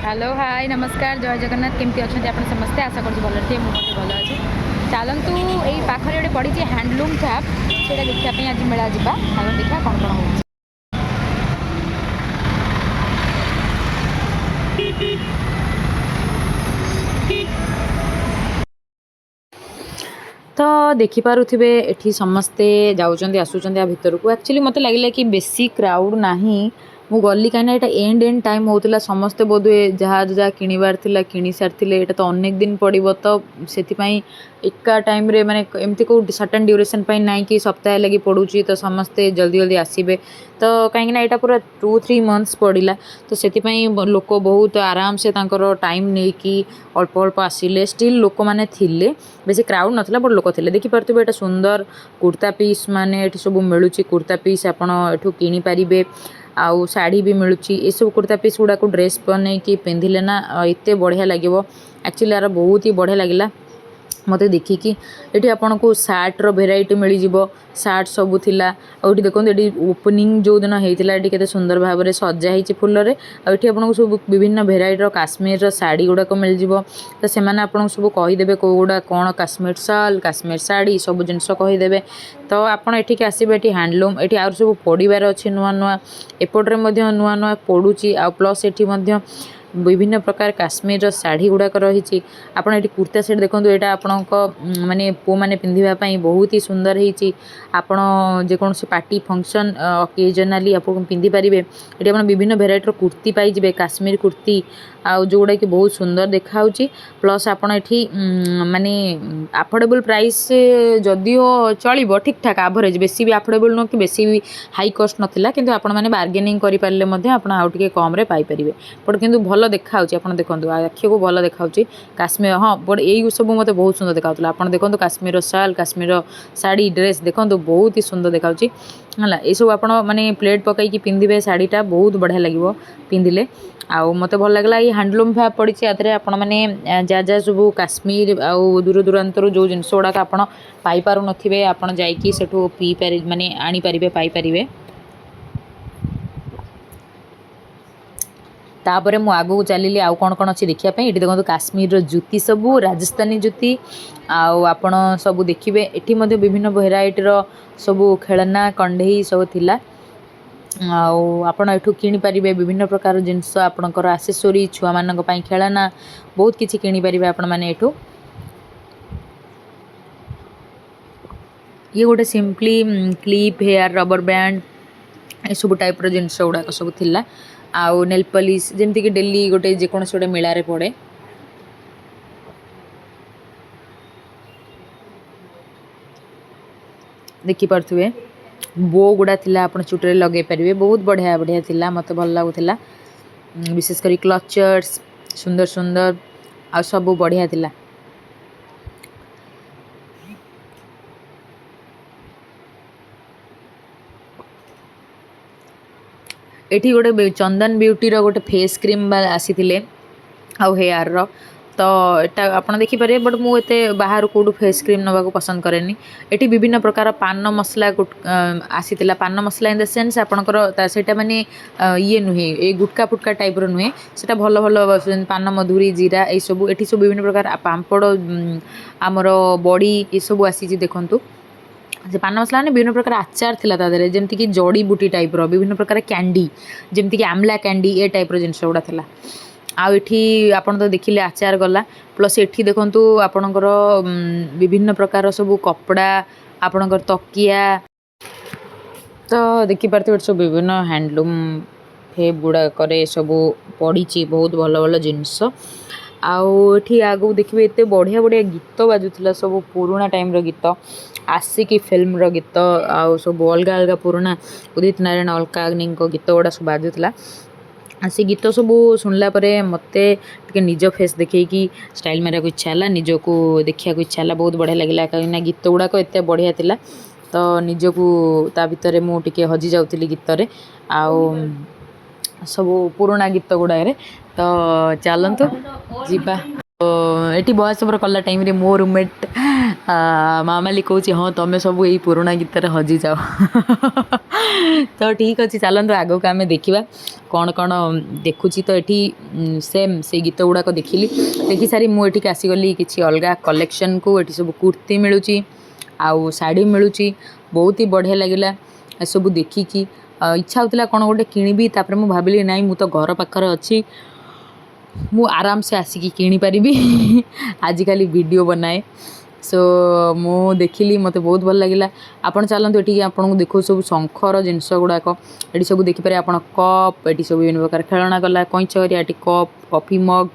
Hello hi नमस्कार जय जगन्नाथ केमती अच्छा आप समस्ते आशा कर भल थे मुझे भल अच्छे चलतु यही पाखे गोटे पड़ी हैंडलूम फैप से देखापी आज मेला जा देखा कौन कौन हो तो देखिपे ये समस्ते जाऊँच आसुँच भितर को एक्चुअली मत लगे कि बेसी क्राउड ना मु गली कहीं एंड एंड टाइम होता समस्ते बोधे जहाँ जहाँ किणवार किणी सारी यहाँ तो अनेक दिन पड़ो तो से एका टाइम रे माने एमती को सर्टेन ड्यूरेशन ना कि सप्ताह लगी पड़ुची तो समस्ते जल्दी जल्दी आसबे तो कहीं यहाँ पूरा 2-3 मंथ्स पड़ा तो से लोक बहुत आराम से टाइम नहीं कि अल्प अल्प आसिले स्टिल लोक मैंने थिले बेसी क्राउड नाला बट लोक थे देखिपे ये सुंदर कुर्ता पीस माने सब मिलूँ कुर्ता पीस आपड़ किनीपारे आउ शाढ़ी भी मिलूँ ये सब कुर्ता पीस गुड़ा को ड्रेस बन पिंधिले ना एत बढ़िया लगे एक्चुअली यार बहुत ही बढ़िया लगे मत देखिकी ये आपन को सार्ट रो भेराइटी मिल जाव सार्ट सबू थिला आउटी देखो ये ओपनिंग जो दिन होता है केते सुंदर भाव में सजाई फुलरे आउटी आपन सब विभिन्न भेराइटर काश्मीर शाढ़ी गुड़ाक मिल जाव तो से आपन सब कहीदेवे कौड़ा कौन काश्मीर साल काश्मीर शाढ़ी सब जिनस कहीदेवे तो आपड़ एठिक आसबे ये हैंडलूम ये आउर सब पड़ार अच्छे नुआ नुआ एपट्रे नुआ नुआ पड़ुची आ प्लस ये विभिन्न प्रकार काश्मीर शाढ़ी गुड़ाक रही आपड़ ये कुर्ता सेट देखो यहाँ आपण माने पु मैंने पिंधापी बहुत ही सुंदर होती आपण जेकोसी पार्टी फंक्शन ओकेजनाली आप पिंधिपारे ये आप विभिन्न भेराइटर कुर्ती पाइबे काश्मीर कुर्ती आउ जोड़ा कि बहुत सुंदर देखा प्लस आपड़ ये माने अफोर्डेबल प्राइस जदिओ चलो ठीक ठाक एवरेज बेसी भी अफोर्डेबल नुह कि बेसी भी हाई कस्ट नाला कि आपण मैंने बार्गेनिंग करें आउ टे कम पाइपर बट किंतु भल देखा आप देखो आखि को भल देखा काश्मीर हाँ बट यही सब मत बहुत सुंदर देखा आप देखो काश्मीर साल काश्मीर शाढ़ी ड्रेस देखो बहुत ही सुंदर देखा है ये सब आप माने प्लेट पकईकि पिंधे शाढ़ीटा बहुत बढ़िया लगे पिंधिले आउ मत भल लगला ये हैंडलूम फैप पड़ी आपण मैंने जहाँ जहाँ सब काश्मीर आउ दूर दूरांतर जो जिनस गुड़ाक आपड़ थे आप जाठू पी पारे माने आनीपारे पाइपर तापर मु आगू चलिए आउ कौन कौन अच्छी देखापी ये देखो काश्मीर जुती सबू राजस्थानी जुती आपण सब देखिए ये विभिन्न भेराइटर सबू खेलना कंढई सब थिला आपण एठू किनीपारे विभिन्न प्रकार जिनस आपणकर आसेसोरी छुआ मान खेलना बहुत किसी किनीपारे आपण मैंने एठू ये गोटे simply clip hair rubber band ये सब टाइप जिनस गुड़ाक सब थिला आउ नेल पॉलिश जमती कि डेली गोटे जेकोसी गोटे मेलारे पड़े देखिपे बो गुड़ा थिला आपण चुटरे लगे पारे बहुत बढ़िया बढ़िया थिला मत भल लगुला विशेषकर क्लचर्स सुंदर सुंदर आ सब बढ़िया थिला एठी गोटे चंदन ब्यूटी रो गोटे फेस क्रीम आसी आउ हेयर रो तो एटा आपन देखिपारे बट मुझे बाहर कौटू फेस क्रीम नवा पसंद करेनी एटी विभिन्न प्रकार पान मसला आसी पान मसला इन द सेन्स आपणकर से माने ये नुहे ये गुटका फुटका टाइप नुहे से भल भल पान मधुरी जीरा ये सब ये सब विभिन्न प्रकार पांपड़ आमर बड़ी ये सब आसी देखु से पान मसला ने विभिन्न प्रकार आचार थिला तादरे जेमती कि जड़ी बूटी टाइप रो विभिन्न प्रकार कैंडी जेमती कि आमला कैंडी ए टाइप रो जिनस गुड़ा थिला आउ एठी आपन तो देखिले आचार गला प्लस एठी देखंतु आपणकर विभिन्न प्रकार सब कपड़ा आपणकर तकिया तो देखि पारते सब विभिन्न हैंडलूम फेब गुड़ा करे सब पड़ी बहुत भल भल जिनस आउ एठी आगु देखिए एते बढ़िया बढ़िया गीत बाजुला सब पुराना टाइम रो गीत आशिकी फिल्म रो गीत आउ सब अलग अलग पुराना उदित नारायण अलकाग्नि गीत गुड़ा सब बाजुला से गीत सब शुणला मते टे निज फेस देखी स्टाइल मारा इच्छा है निजको देखा इच्छा है बहुत बढ़िया लगे कहीं गीत गुड़ाक एत बढ़िया थिला तो निजको ता भितर मुझे हजि जाऊली गीत आउ सब पुराना गीत गुड़ाक तो चलतु जीवा एटी बयसबर कला टाइम रे मो रूममेट मामाली कहूँ हाँ तुम सब यही पुराणा गीत हजि जाओ तो ठीक अच्छे चलते आग को आम देखा कौन कौन देखुची तो ये सेम से गीत गुड़ाक देखिली देखी सारी मुझे आसीगली किसी अलग कलेक्शन को ये सब कुर्ती मिलूँ आउ शाढ़ी मिलूँ बहुत ही बढ़िया लगिला सब देखिकी इच्छा होता कौन गोटे किणवी तापर मुझे भाविली नाई मु तो घर पाखर अच्छी मु आराम से आसिकी किणी पारिबी आजिकल वीडियो बनाए सो मु देखिली मते बहुत भल लगिला आपण चलते ये आपको देखो सब शंखर जिनस गुड़ाक ये सब देखिपारे आप कप ये सब विभिन्न प्रकार खेलना गला कईच ये कप कॉफी मग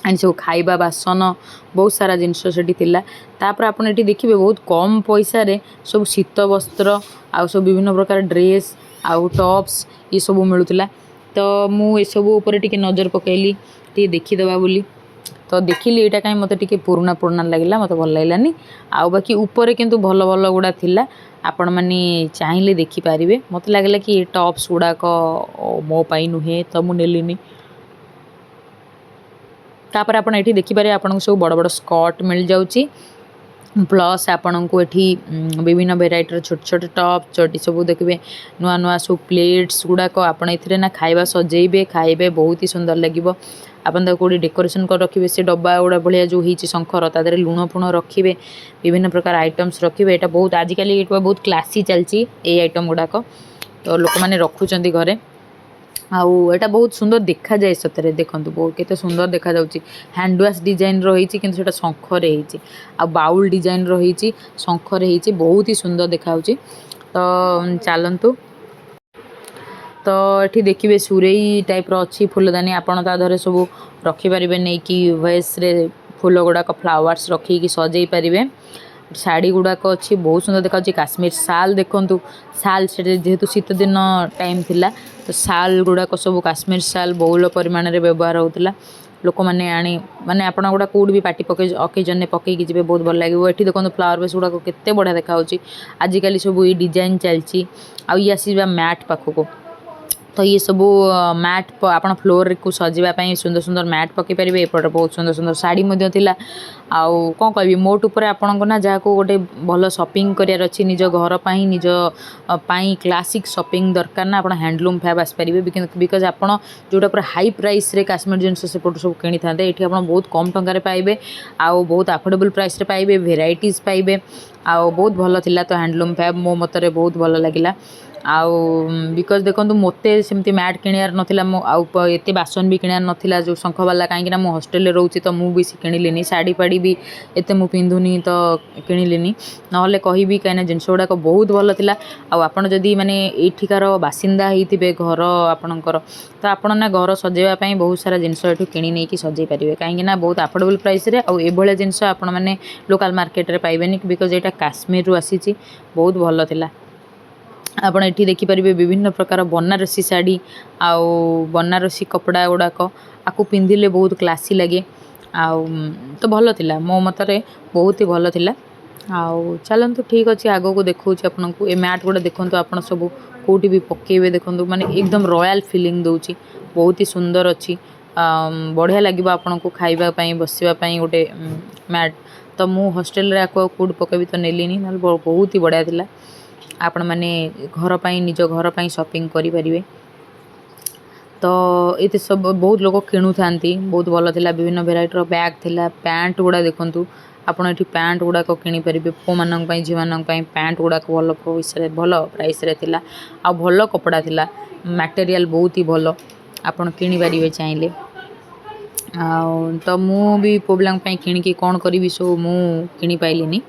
एंड सब खाइबा बासन बहुत सारा जिनस तापर आप देखिए बहुत कम पैसा रे सब शीत वस्त्र आ सब विभिन्न प्रकार ड्रेस आउ टॉप्स ये सब मिलूला तो मु सब ऊपर टिके नजर पकईली टे देखीदबा बोली तो देखिली यहाँ कहीं मत टे पुराना पुराना लगे मत भल लगलानी आउ बाकी ऊपर किंतु भल भल गुड़ा थिला आपण मैंने चाहिए देखिपारे मत लगला कि ये टॉप्स गुड़ाक मो पाई नुहे तो मुझे नेलिनी तापर आपण ये देखिपारे आपन सब बड़ बड़ स्कर्ट मिल जाउची प्लस आपन को ये विभिन्न भेराइटर छोट छोट टॉप चोटी सब देखिए नुआ नुआ सब प्लेट्स गुड़ाक आपन ए ना खाइबा सजेबे खाइबे बहुत ही सुंदर लगे आपन ताको डेकोरेशन कर रखिए से डब्बा गुड़ा भाया जो होती शंखर तादे लुण फुण रखिए विभिन्न प्रकार आइटम्स रखिए यहाँ बहुत आजिकल ये बहुत क्लासी चलती ये आइटम गुड़ाक तो लोक मैंने रखुच्च घरे आउ एटा बहुत सुंदर देखा जाए सतरे देखो बहुत केते सुंदर देखा जाउची हैंड वाश डिजाइन रही किंतु सेटा शंखर होती आ बाउल डिजाइन रही शंखर होती बहुत ही सुंदर देखा तो चलतु तो ये देखिए सुरेई टाइप अच्छी फूलदानी आपड़ ताधर सब रखिपारे नहीं कि वेस रे फूल गुड़ाक फ्लावर्स रखिकी सजई पारे शाढ़ी गुड़ाक अच्छी बहुत सुंदर देखा काश्मीर साल देखु साल से जेहेतु शीत दिन टाइम थिला तो साल गुड़ाक सब काश्मीर साल बहुल परिमाण में व्यवहार होता लोक मैंने आनी माने आपण गुड़ा कौट भी पार्टी पके अकेजन पकईकी जी बहुत भल लगे ये देखो फ्लावर बेस गुड़ाक केते बढ़िया देखा आजिकल सब ये डिजाइन चलती आई आसवा मैट पाखक तो ये सब मैट आप फ्लोर को सजावाई सुंदर सुंदर मैट पकई पारे एपटे बहुत सुंदर सुंदर शाढ़ी आउ कौन कह मोट उपर आपण ना जहाँ को गोटे भल शॉपिंग करार अच्छी निज घर पर निज क्लासिक शॉपिंग दरकार ना आप हैंडलूम फैब आसपारे बिकज आपड़ जोटा पूरा हाई प्राइस रे काश्मीर जिनस सेपट सब किनी था ये बहुत कम टकर पाइबे आउ बहुत अफोर्डेबल प्राइस रे पाइबे भेराइटीज पाइबे आउ बहुत भल थिला तो हैंडलूम फैब मो मतरे बहुत भल लगिला आउ बिकज देखो मते सेमती मैट किणार नाला आउ एत बासन भी किणार नाला जो शंखवाला कहीं मु हॉस्टेल रोचे तो मुझे किणिली शाढ़ी फाड़ी भी एत मु पिंधुनी तो किणिली ना कहबी कहीं जिनस गुड़ाक बहुत भल था आपड़ जदि माने एठिकार बासिंदा होते घर आपणकर तो आपण ना घर सजावाई बहुत सारा जिनस ये किणी नहीं सजई पारे कहीं बहुत अफोर्डेबल प्राइस रे आउ एभलिया जिनस आपण मैंने लोकल मार्केट रे पाइबेनी बिकज यहाँ काश्मीर रु आसी बहुत भल था आपड़ ये देखिपारे विभिन्न प्रकार बनारसी शाढ़ी आउ बनारसी कपड़ा गुड़ाक आपको पिंधिले बहुत क्लासी लगे आउ तो भल था मो मतरे बहुत ही भल था आउ चलतु ठीक अच्छे आग को देखा आपन को ये मैट गुड़ा देखो आप सब कौटी भी पकेबे देखो माने एकदम रॉयल फीलिंग दूची बहुत ही सुंदर अच्छी बढ़िया लगे आपन को खाइबापी बसवाई गोटे मैट तो मु हॉस्टेल रे आपको कौट पकेबी तो नेलिनी ना बहुत ही बढ़िया था आपण मैंने घर पर निज घर पर शॉपिंग करें तो ये सब बहुत लोग किणु था बहुत भल था विभिन्न भेराइटर बैग थिला पैंट गुड़ा देखूँ आपड़ ये पैंट गुड़ाक किपारे पु मान झी मान पैंट गुड़ाक भल पैसा भल प्राइस थिला आ भल कपड़ा थिला मटेरियल बहुत ही भल आपड़ किपारे चाहिए तो मु भी पुओ किणिकी कौन करी सो मु कि पाइलिनी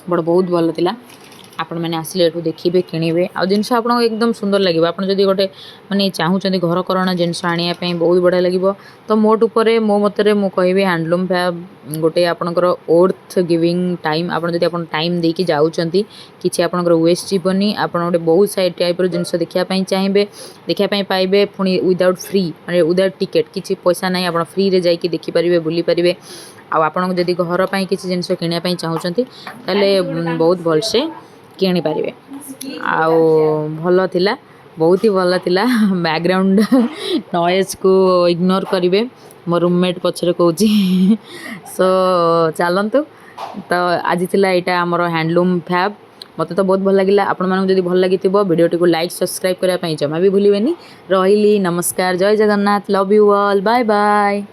बट बहुत भल था आपण मैंने आसिले एठू देखिए किणवे आ जिनस आप एकदम सुंदर लगे आप जब गोटे माने चाहूँगी घर करणा जिनस आने बहुत बढ़िया लगे तो मोट उपर मो मतरे मु कहबी हैंडलूम फैब गोटे आपणकर ओर्थ गिविंग टाइम आप टाइम देकी जाऊँगी किसी आपणकर वेस्ट जीवनी आप गोटे बहुत सारे टाइप जिनस देखापी चाहिए देखापी पाइबे पुणी विदाउट फ्री माने विदाउट टिकेट किसी पैसा ना आप फ्री रे जाइए देखिपारे बुली पारे आपन जदि घर पर किसी जिनस किणापी चाहूँगी ताले बहुत भलसे किणी पारे आउ भल थिला बहुत ही भल थिला बैकग्राउंड नॉइज को इग्नोर करेंगे मो रूममेट पछरे कहूँ सो चलतु तो आज थिला यहाँ आमर हैंडलूम फैब मत तो बहुत भल लगे आपण मानक जब भल लगी वीडियो को लाइक सब्सक्राइब करने जमा भी भूलें रही नमस्कार जय Jagannath love you all bye bye.